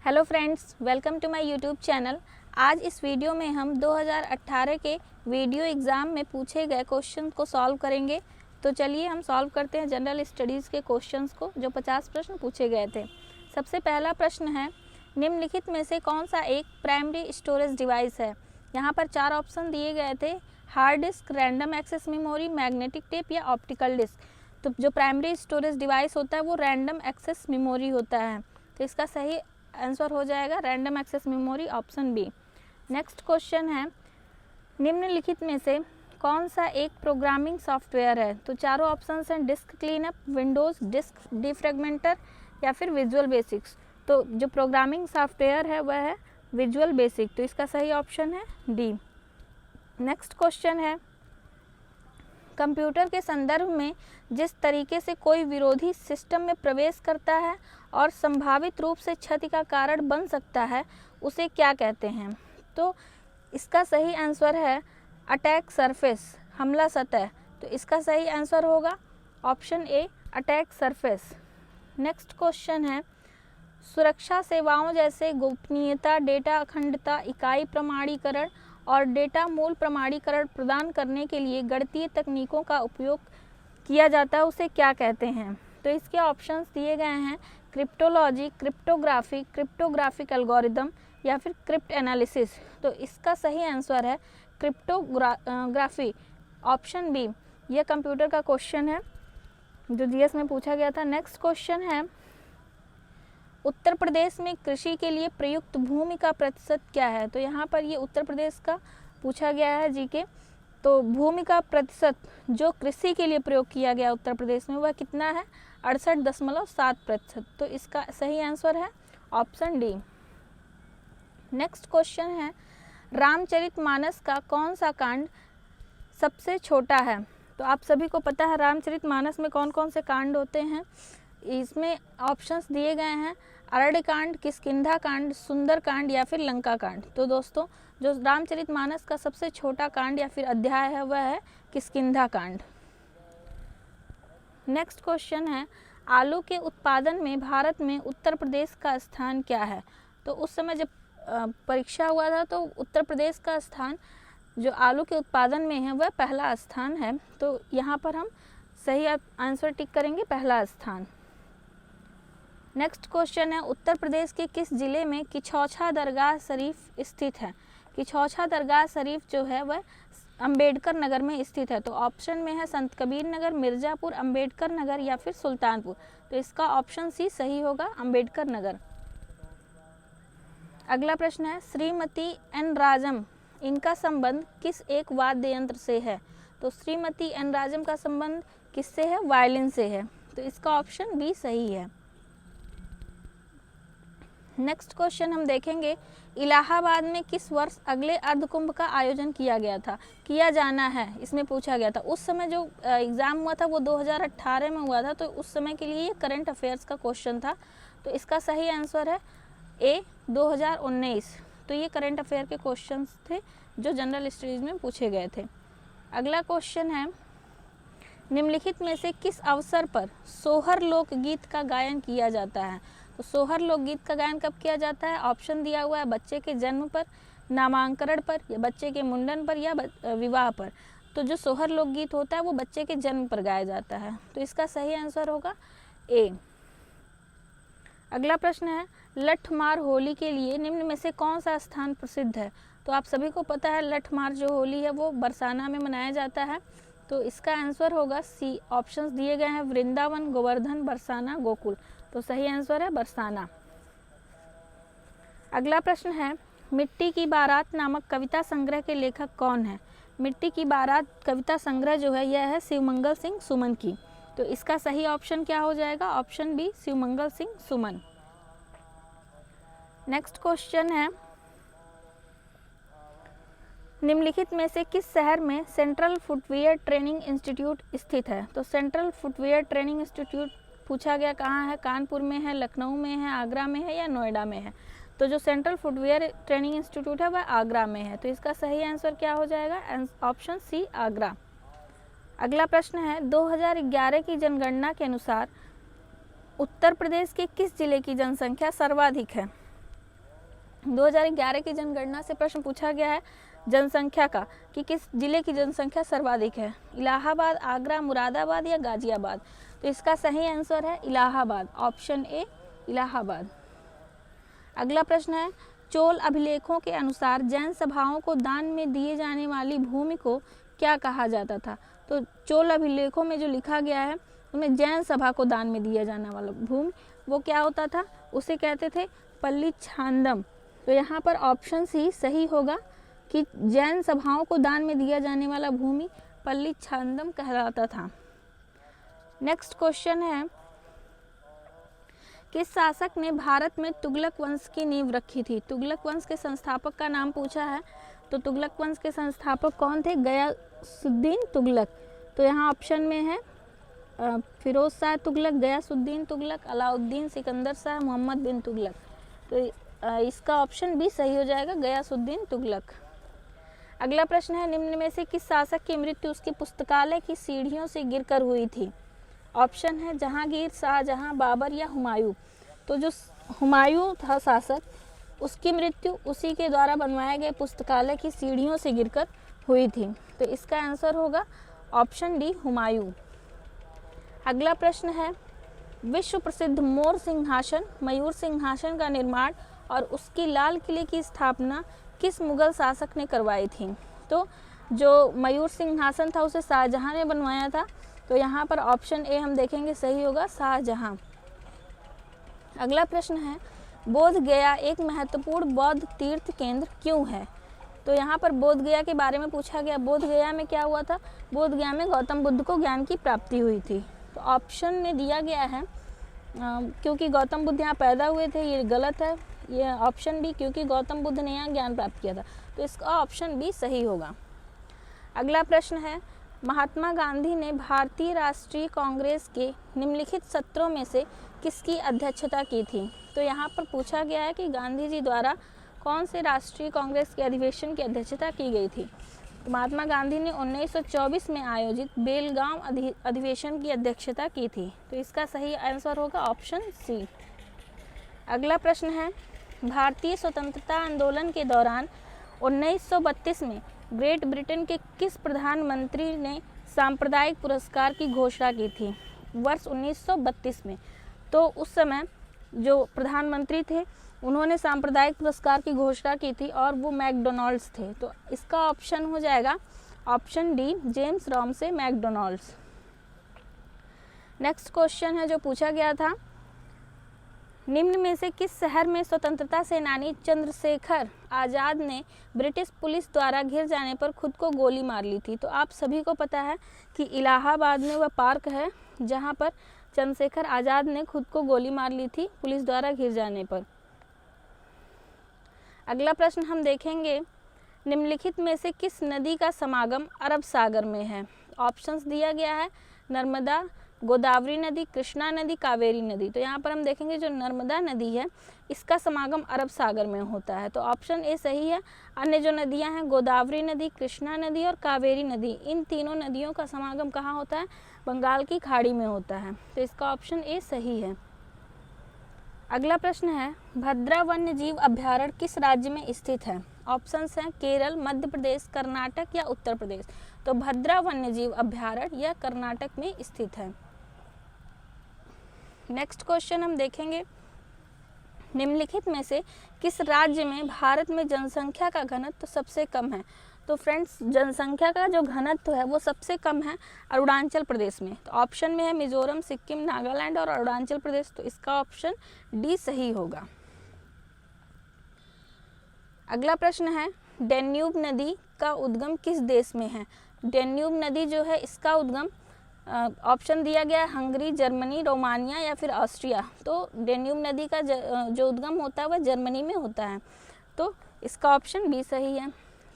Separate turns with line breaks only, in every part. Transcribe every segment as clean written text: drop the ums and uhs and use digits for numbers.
Hello friends, welcome to my YouTube channel. आज इस video में हम 2018 के वीडियो एग्ज़ाम में पूछे गए क्वेश्चन को सॉल्व करेंगे। तो चलिए हम सॉल्व करते हैं जनरल स्टडीज़ के क्वेश्चंस को, जो 50 प्रश्न पूछे गए थे। सबसे पहला प्रश्न है, निम्नलिखित में से कौन सा एक प्राइमरी स्टोरेज डिवाइस है। यहाँ पर 4 ऑप्शन दिए गए थे, hard disk, random access memory, magnetic tape या ऑप्टिकल डिस्क। तो जो प्राइमरी स्टोरेज डिवाइस होता है वो रैंडम एक्सेस मेमोरी होता है। तो इसका सही आंसर हो जाएगा random access memory, option B. Next question है, निम्नलिखित में से कौन सा एक प्रोग्रामिंग सॉफ्टवेयर है। तो चारों ऑप्शन हैं, disc cleanup, Windows disc defragmenter या फिर विजुअल बेसिक्स। तो जो प्रोग्रामिंग सॉफ्टवेयर है वह है विजुअल बेसिक। तो इसका सही ऑप्शन है डी। नेक्स्ट क्वेश्चन है, कंप्यूटर के संदर्भ में जिस तरीके से कोई विरोधी सिस्टम में प्रवेश करता है और संभावित रूप से क्षति का कारण बन सकता है, उसे क्या कहते हैं। तो इसका सही आंसर है अटैक सरफेस, हमला सतह। तो इसका सही आंसर होगा option A, attack surface. Next question है, सुरक्षा सेवाओं जैसे गोपनीयता, डेटा अखंडता, इकाई प्रमाणीकरण और डेटा मूल प्रमाणीकरण प्रदान करने के लिए गणितीय तकनीकों का उपयोग किया जाता है, उसे क्या कहते हैं। तो इसके ऑप्शंस दिए गए हैं, क्रिप्टोलॉजी, क्रिप्टोग्राफी, क्रिप्टोग्राफिक एल्गोरिदम या फिर क्रिप्ट एनालिसिस। तो इसका सही आंसर है क्रिप्टोग्राफी, ऑप्शन बी। यह कंप्यूटर का क्वेश्चन है जो जीएस में पूछा गया था। नेक्स्ट क्वेश्चन है, उत्तर प्रदेश में कृषि के लिए प्रयुक्त भूमि का प्रतिशत क्या है। तो यहाँ पर ये उत्तर प्रदेश का पूछा गया है जीके। तो भूमि का प्रतिशत जो कृषि के लिए प्रयोग किया गया उत्तर प्रदेश में वह कितना है, 68.7%। तो इसका सही आंसर है ऑप्शन डी। नेक्स्ट क्वेश्चन है, रामचरितमानस का कौन सा कांड सबसे छोटा है। तो आप सभी को पता है रामचरितमानस में कौन कौन से कांड होते हैं। इसमें ऑप्शंस दिए गए हैं, अरण्यकांड, किष्किंधा कांड, सुंदर कांड या फिर लंका कांड। तो दोस्तों, जो रामचरितमानस का सबसे छोटा कांड या फिर अध्याय है वह है किष्किंधा कांड। नेक्स्ट क्वेश्चन है, आलू के उत्पादन में भारत में उत्तर प्रदेश का स्थान क्या है। तो उस समय जब परीक्षा हुआ था तो उत्तर प्रदेश का स्थान जो आलू के उत्पादन में है वह पहला स्थान है। तो यहाँ पर हम सही आंसर टिक करेंगे, पहला स्थान। नेक्स्ट क्वेश्चन है, उत्तर प्रदेश के किस जिले में किछौछा दरगाह शरीफ स्थित है। किछौछा दरगाह शरीफ जो है वह अंबेडकर नगर में स्थित है। तो ऑप्शन में है संत कबीर नगर, मिर्ज़ापुर, अंबेडकर नगर या फिर सुल्तानपुर। तो इसका ऑप्शन सी सही होगा, अंबेडकर नगर। अगला प्रश्न है, श्रीमती एन राजम, इनका संबंध किस एक वाद्य यंत्र से है। तो श्रीमती एन राजम का संबंध किससे है, वायलिन से है। तो इसका ऑप्शन बी सही है। नेक्स्ट क्वेश्चन हम देखेंगे, इलाहाबाद में किस वर्ष अगले अर्धकुंभ का आयोजन किया गया था, किया जाना है, इसमें पूछा गया था। उस समय जो एग्ज़ाम हुआ था वो 2018 में हुआ था। तो उस समय के लिए ये करंट अफेयर्स का क्वेश्चन था। तो इसका सही आंसर है ए, 2019। तो ये करंट अफेयर के क्वेश्चंस थे जो जनरल स्टडीज़ में पूछे गए थे। अगला क्वेश्चन है, निम्नलिखित में से किस अवसर पर सोहर लोकगीत का गायन किया जाता है। तो सोहर लोकगीत का गायन कब किया जाता है। ऑप्शन दिया हुआ है, बच्चे के जन्म पर, नामांकन पर या बच्चे के मुंडन पर या विवाह पर। तो जो सोहर लोकगीत होता है वो बच्चे के जन्म पर गाया जाता है। तो इसका सही आंसर होगा ए। अगला प्रश्न है, लठमार होली के लिए निम्न में से कौन सा स्थान प्रसिद्ध है। तो आप सभी को पता है लठमार जो होली है वो बरसाना में मनाया जाता है। तो इसका आंसर होगा सी। ऑप्शंस दिए गए हैं, वृंदावन, गोवर्धन, बरसाना, गोकुल। तो सही आंसर है बरसाना। अगला प्रश्न है, मिट्टी की बारात नामक कविता संग्रह के लेखक कौन है। मिट्टी की बारात कविता संग्रह जो है यह है शिवमंगल सिंह सुमन की। तो इसका सही ऑप्शन क्या हो जाएगा, option B, Shivmangal Singh Suman. Next question है, निम्नलिखित में से किस शहर में सेंट्रल फुटवियर ट्रेनिंग इंस्टीट्यूट स्थित है। तो सेंट्रल फुटवियर ट्रेनिंग इंस्टीट्यूट पूछा गया कहाँ है, कानपुर में है, लखनऊ में है, आगरा में है या नोएडा में है। तो जो सेंट्रल फुटवियर ट्रेनिंग इंस्टीट्यूट है वह आगरा में है। तो इसका सही आंसर क्या हो जाएगा, ऑप्शन सी, आगरा। अगला प्रश्न है, 2011 की जनगणना के अनुसार उत्तर प्रदेश के किस जिले की जनसंख्या सर्वाधिक है। 2011 की जनगणना से प्रश्न पूछा गया है जनसंख्या का कि किस जिले की जनसंख्या सर्वाधिक है, इलाहाबाद, आगरा, मुरादाबाद या गाजियाबाद। तो इसका सही आंसर है इलाहाबाद, ऑप्शन ए इलाहाबाद। अगला प्रश्न है चोल अभिलेखों के अनुसार जैन सभाओं को दान में दिए जाने वाली भूमि को क्या कहा जाता था। तो चोल अभिलेखों में जो लिखा गया है उनमें जैन सभा को दान में दिया जाने वाला भूमि वो क्या होता था, उसे कहते थे पल्ली छांदम। तो यहाँ पर ऑप्शन सी सही होगा कि जैन सभाओं को दान में दिया जाने वाला भूमि पल्ली छांदम कहलाता था। नेक्स्ट क्वेश्चन है किस शासक ने भारत में तुगलक वंश की नींव रखी थी। तुगलक वंश के संस्थापक का नाम पूछा है, तो तुगलक वंश के संस्थापक कौन थे, गयासुद्दीन तुगलक। तो यहाँ ऑप्शन में है फिरोज शाह तुगलक, गयासुद्दीन तुगलक, अलाउद्दीन सिकंदर शाह, मोहम्मद बिन तुगलक। तो इसका ऑप्शन भी सही हो जाएगा, गयासुद्दीन तुगलक। अगला प्रश्न है निम्न में से किस शासक की मृत्यु उसकी पुस्तकालय की सीढ़ियों से गिरकर हुई थी। ऑप्शन है जहांगीर, शाहजहां, बाबर या हुमायूं। तो जो हुमायूं था शासक, उसकी मृत्यु उसी के द्वारा बनवाए गए पुस्तकालय की सीढ़ियों से गिरकर हुई थी। तो इसका आंसर होगा ऑप्शन डी हुमायूं। अगला प्रश्न है विश्व प्रसिद्ध मोर सिंहासन मयूर सिंहासन का निर्माण और उसकी लाल किले की स्थापना किस मुगल शासक ने करवाई थी। तो जो मयूर सिंहासन था उसे शाहजहां ने बनवाया था। तो यहाँ पर ऑप्शन ए हम देखेंगे सही होगा, शाहजहां। अगला प्रश्न है बोध गया एक महत्वपूर्ण बौद्ध तीर्थ केंद्र क्यों है। तो यहाँ पर बोध गया के बारे में पूछा गया। बोध गया में क्या हुआ था, बोध गया में गौतम बुद्ध को ज्ञान की प्राप्ति हुई थी। तो ऑप्शन में दिया गया है क्योंकि गौतम बुद्ध यहाँ पैदा हुए थे, ये गलत है। ये ऑप्शन बी क्योंकि गौतम बुद्ध ने यहाँ ज्ञान प्राप्त किया था। तो इसका ऑप्शन बी सही होगा। अगला प्रश्न है महात्मा गांधी ने भारतीय राष्ट्रीय कांग्रेस के निम्नलिखित सत्रों में से किसकी अध्यक्षता की थी। तो यहाँ पर पूछा गया है कि गांधी जी द्वारा कौन से राष्ट्रीय कांग्रेस के अधिवेशन की अध्यक्षता की गई थी। तो महात्मा गांधी ने 1924 में आयोजित बेलगांव अधिवेशन की अध्यक्षता की थी। तो इसका सही आंसर होगा ऑप्शन सी। अगला प्रश्न है भारतीय स्वतंत्रता आंदोलन के दौरान 1932 में ग्रेट ब्रिटेन के किस प्रधानमंत्री ने सांप्रदायिक पुरस्कार की घोषणा की थी। वर्ष 1932 में। तो उस समय जो प्रधानमंत्री थे उन्होंने सांप्रदायिक पुरस्कार की घोषणा की थी और वो मैकडोनाल्ड्स थे। तो इसका ऑप्शन हो जाएगा option D James Ramsay MacDonald's. Next question है जो पूछा गया था निम्न में से किस शहर में स्वतंत्रता सेनानी चंद्रशेखर आज़ाद ने ब्रिटिश पुलिस द्वारा घिर जाने पर खुद को गोली मार ली थी। तो आप सभी को पता है कि इलाहाबाद में वह पार्क है जहां पर चंद्रशेखर आज़ाद ने खुद को गोली मार ली थी पुलिस द्वारा घिर जाने पर। अगला प्रश्न हम देखेंगे निम्नलिखित में से किस नदी का समागम अरब सागर में है। ऑप्शंस दिया गया है नर्मदा, गोदावरी नदी, कृष्णा नदी, कावेरी नदी। तो यहाँ पर हम देखेंगे जो नर्मदा नदी है इसका समागम अरब सागर में होता है। तो ऑप्शन ए सही है। अन्य जो नदियाँ हैं गोदावरी नदी, कृष्णा नदी और कावेरी नदी, इन तीनों नदियों का समागम कहाँ होता है, बंगाल की खाड़ी में होता है। तो इसका ऑप्शन ए सही है। अगला प्रश्न है भद्रा वन्य जीव अभ्यारण्य किस राज्य में स्थित है। ऑप्शंस हैं केरल, मध्य प्रदेश, कर्नाटक या उत्तर प्रदेश। तो भद्रा वन्य जीव अभ्यारण्य यह कर्नाटक में स्थित है। नेक्स्ट क्वेश्चन हम देखेंगे निम्नलिखित में से किस राज्य में भारत में जनसंख्या का घनत्व सबसे कम है। तो फ्रेंड्स जनसंख्या का जो घनत्व है वो सबसे कम है अरुणाचल प्रदेश में। तो ऑप्शन में है मिजोरम, सिक्किम, नागालैंड और अरुणाचल प्रदेश। तो इसका ऑप्शन डी सही होगा। अगला प्रश्न है डेन्यूब नदी का उद्गम किस देश में है। डेन्यूब नदी जो है इसका उद्गम ऑप्शन दिया गया है हंगरी, जर्मनी, रोमानिया या फिर ऑस्ट्रिया। तो डेन्यूब नदी का जो उद्गम होता है वह जर्मनी में होता है। तो इसका ऑप्शन बी सही है।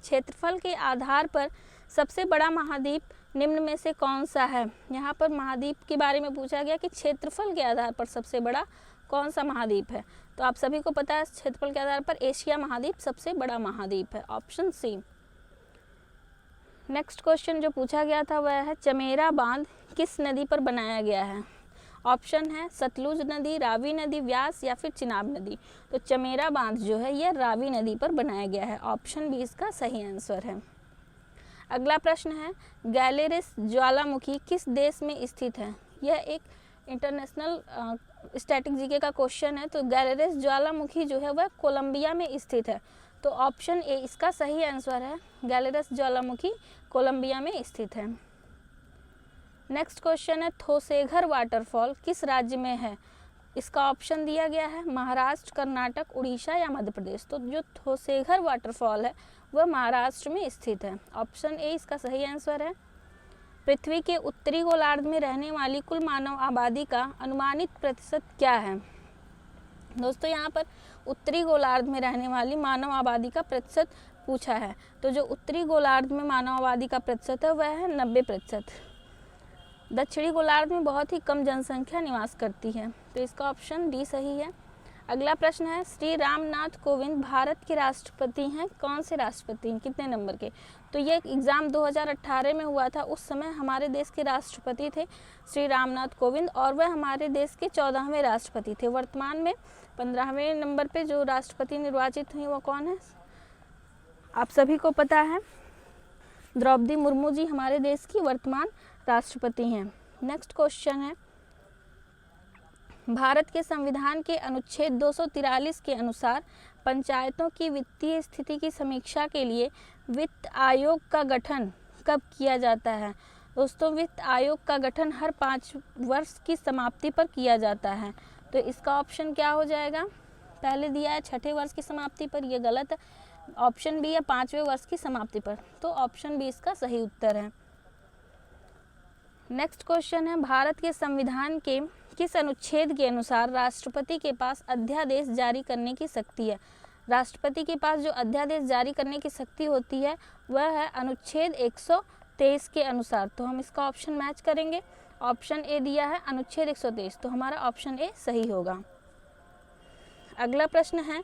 क्षेत्रफल के आधार पर सबसे बड़ा महाद्वीप निम्न में से कौन सा है। यहाँ पर महाद्वीप के बारे में पूछा गया कि क्षेत्रफल के आधार पर सबसे बड़ा कौन सा महाद्वीप है। तो आप सभी को पता है क्षेत्रफल के आधार पर एशिया महाद्वीप सबसे बड़ा महाद्वीप है, ऑप्शन सी। नेक्स्ट क्वेश्चन जो पूछा गया था वह है चमेरा बांध किस नदी पर बनाया गया है। ऑप्शन है सतलुज नदी, रावी नदी, व्यास या फिर चिनाब नदी। तो चमेरा बांध जो है यह रावी नदी पर बनाया गया है। ऑप्शन बी इसका सही आंसर है। अगला प्रश्न है गैलेरिस ज्वालामुखी किस देश में स्थित है? यह एक इंटरनेशनल स्टैटिक जीके का क्वेश्चन है। तो गैलेरिस ज्वालामुखी जो है वह कोलंबिया में स्थित है। तो ऑप्शन ए इसका सही आंसर है। गैलेरिस ज्वालामुखी कोलंबिया में स्थित है। नेक्स्ट क्वेश्चन है थोसेघर वाटरफॉल किस राज्य में है? इसका ऑप्शन दिया गया है महाराष्ट्र, कर्नाटक, उड़ीसा या मध्य प्रदेश। तो जो थोसेघर वाटरफॉल है वह महाराष्ट्र में स्थित है। ऑप्शन ए इसका सही आंसर है। पृथ्वी के उत्तरी गोलार्ध में रहने वाली कुल मानव आबादी का अनुमानित प्रतिशत क्या है? दोस्तों यहाँ पर उत्तरी गोलार्ध में रहने वाली मानव आबादी का प्रतिशत पूछा है। तो जो उत्तरी गोलार्ध में मानव आबादी का प्रतिशत है वह है 90%। दक्षिणी गोलार्ध में बहुत ही कम जनसंख्या निवास करती है। तो इसका ऑप्शन डी सही है। अगला प्रश्न है श्री रामनाथ कोविंद भारत के राष्ट्रपति हैं। कौन से राष्ट्रपति हैं, कितने नंबर के? तो ये एग्ज़ाम 2018 में हुआ था। उस समय हमारे देश के राष्ट्रपति थे श्री रामनाथ कोविंद और वह हमारे देश के 14वें राष्ट्रपति थे। वर्तमान में 15वें नंबर पे जो राष्ट्रपति निर्वाचित हुई वो कौन है? आप सभी को पता है, द्रौपदी मुर्मू जी हमारे देश की वर्तमान राष्ट्रपति हैं। नेक्स्ट क्वेश्चन है भारत के संविधान के अनुच्छेद 243 के अनुसार पंचायतों की वित्तीय स्थिति की समीक्षा के लिए वित्त आयोग का गठन कब किया जाता है? दोस्तों वित्त आयोग का गठन हर 5 वर्ष की समाप्ति पर किया जाता है। तो इसका ऑप्शन क्या हो जाएगा? पहले दिया है 6ठे वर्ष की समाप्ति पर, यह गलत है। ऑप्शन बी है 5वें वर्ष की समाप्ति पर। तो ऑप्शन बी इसका सही उत्तर है। नेक्स्ट क्वेश्चन है भारत के संविधान के किस अनुच्छेद के अनुसार राष्ट्रपति के पास अध्यादेश जारी करने की शक्ति है? राष्ट्रपति के पास जो अध्यादेश जारी करने की शक्ति होती है वह है अनुच्छेद 123 के अनुसार। तो हम इसका ऑप्शन मैच करेंगे। ऑप्शन ए दिया है अनुच्छेद 123, तो हमारा ऑप्शन ए सही होगा। अगला प्रश्न है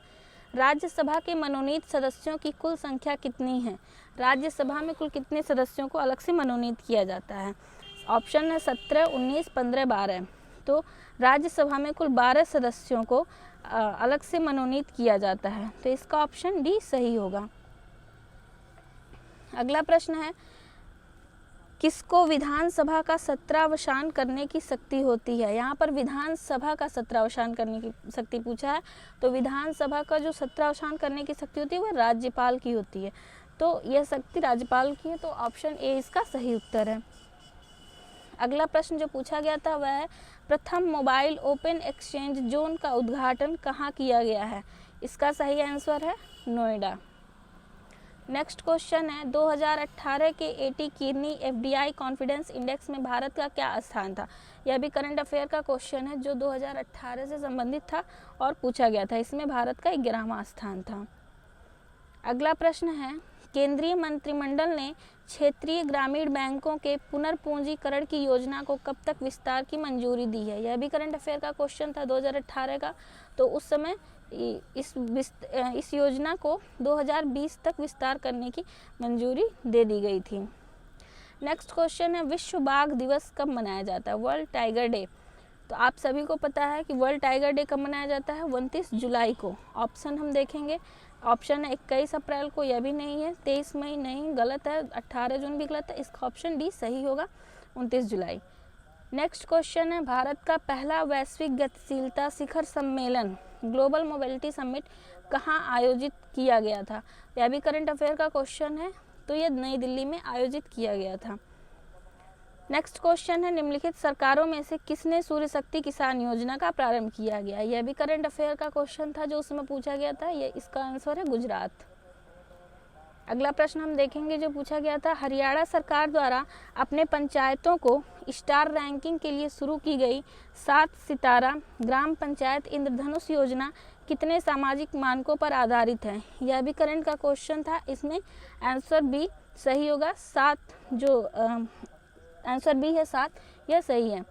राज्यसभा के मनोनीत सदस्यों की कुल संख्या कितनी है? राज्यसभा में कुल कितने सदस्यों को अलग से मनोनीत किया जाता है? ऑप्शन है 17, 19, 15, 12। तो राज्यसभा में कुल 12 सदस्यों को अलग से मनोनीत किया जाता है। तो इसका ऑप्शन डी सही होगा। अगला प्रश्न है किसको विधानसभा का सत्रावसान करने की शक्ति होती है? यहाँ पर विधानसभा का सत्रावसान करने की शक्ति पूछा है। तो विधानसभा का जो सत्रावसान करने की शक्ति होती है वह राज्यपाल की होती है। तो यह शक्ति राज्यपाल की है। तो ऑप्शन ए इसका सही उत्तर है। अगला प्रश्न जो पूछा गया था वह है प्रथम मोबाइल ओपन एक्सचेंज जोन का उद्घाटन कहाँ किया गया है? इसका सही आंसर है नोएडा। नेक्स्ट क्वेश्चन है 2018 के eighty Kirni FDI confidence index में भारत का क्या स्थान था? यह भी करंट अफेयर का क्वेश्चन है जो 2018 से संबंधित था और पूछा गया था। इसमें भारत का 11वां स्थान था। अगला प्रश्न है केंद्रीय मंत्रिमंडल ने क्षेत्रीय ग्रामीण बैंकों के पुनर्पूंजीकरण की योजना को कब तक विस्तार की मंजूरी दी है? यह भी करंट अफेयर का क्वेश्चन था 2018 का। तो उस समय इस योजना को 2020 तक विस्तार करने की मंजूरी दे दी गई थी। नेक्स्ट क्वेश्चन है विश्व बाघ दिवस कब मनाया जाता है? World tiger day. तो आप सभी को पता है कि वर्ल्ड टाइगर डे कब मनाया जाता है? 29 जुलाई को। ऑप्शन हम देखेंगे। ऑप्शन है 21 अप्रैल को, यह भी नहीं है। 23 मई नहीं, गलत है। 18 जून भी गलत है। इसका ऑप्शन डी सही होगा, 29 जुलाई। नेक्स्ट क्वेश्चन है भारत का पहला वैश्विक गतिशीलता शिखर सम्मेलन ग्लोबल मोबिलिटी समिट कहाँ आयोजित किया गया था? यह भी करंट अफेयर का क्वेश्चन है। तो यह नई दिल्ली में आयोजित किया गया था। नेक्स्ट क्वेश्चन है निम्नलिखित सरकारों में से किसने सूर्य शक्ति किसान योजना का प्रारंभ किया गया? यह भी करंट अफेयर का क्वेश्चन था जो उसमें पूछा गया था। ये इसका आंसर है गुजरात। अगला प्रश्न हम देखेंगे जो पूछा गया था हरियाणा सरकार द्वारा अपने पंचायतों को स्टार रैंकिंग के लिए शुरू की गई 7 सितारा ग्राम पंचायत इंद्रधनुष योजना कितने सामाजिक मानकों पर आधारित है? यह भी करंट का क्वेश्चन था। इसमें आंसर बी सही होगा। 7 जो आंसर बी है 7, यह सही है।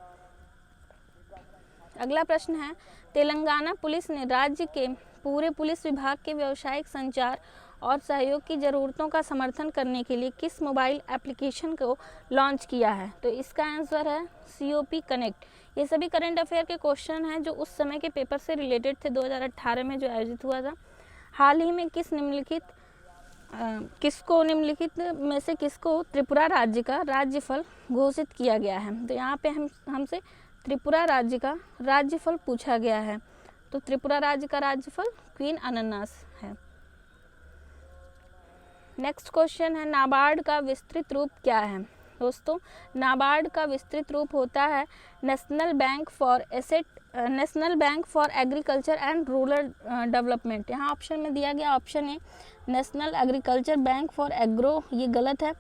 अगला प्रश्न है तेलंगाना पुलिस ने राज्य के पूरे पुलिस विभाग के व्यावसायिक संचार और सहयोग की ज़रूरतों का समर्थन करने के लिए किस मोबाइल एप्लीकेशन को लॉन्च किया है? तो इसका आंसर है COP कनेक्ट। ये सभी करंट अफेयर के क्वेश्चन हैं जो उस समय के पेपर से रिलेटेड थे, 2018 में जो आयोजित हुआ था। हाल ही में निम्नलिखित में से किसको त्रिपुरा राज्य का राज्यफल घोषित किया गया है? तो यहाँ पे हमसे त्रिपुरा राज्य का राज्यफल पूछा गया है। तो त्रिपुरा राज्य का राज्यफल क्वीन अनानास है। नेक्स्ट क्वेश्चन है, नाबार्ड का विस्तृत रूप क्या है? दोस्तों, नाबार्ड का विस्तृत रूप होता है national bank for agriculture and rural development. यहाँ ऑप्शन में दिया गया option A national agriculture bank for agro, ये गलत है,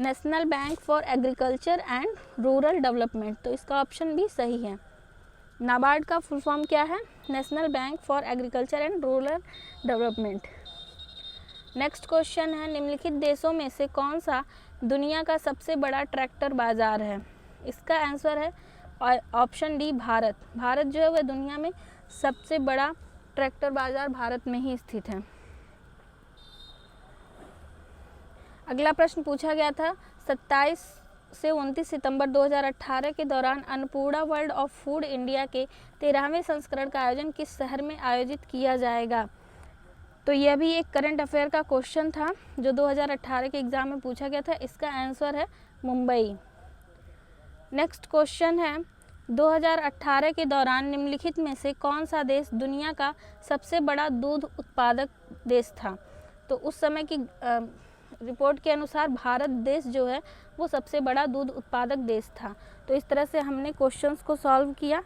national bank for agriculture and rural development, तो इसका ऑप्शन भी सही है। नाबार्ड का फुल फॉर्म क्या है? National bank for agriculture and rural development. Next question है, निम्नलिखित देशों में से कौन सा दुनिया का सबसे बड़ा ट्रैक्टर बाजार है? इसका आंसर है ऑप्शन डी भारत। भारत जो है वह दुनिया में सबसे बड़ा ट्रैक्टर बाजार भारत में ही स्थित है। अगला प्रश्न पूछा गया था 27 से 29 सितंबर 2018 के दौरान Annapurna world of food India के 13वें संस्करण का आयोजन किस शहर में आयोजित किया जाएगा? तो यह भी एक करंट अफेयर का क्वेश्चन था जो 2018 के एग्जाम में पूछा गया था। इसका आंसर है मुंबई। नेक्स्ट क्वेश्चन है, 2018 के दौरान निम्नलिखित में से कौन सा देश दुनिया का सबसे बड़ा दूध उत्पादक देश था? तो उस समय की रिपोर्ट के अनुसार भारत देश जो है वो सबसे बड़ा दूध उत्पादक देश था। तो इस तरह से हमने क्वेश्चंस को सॉल्व किया।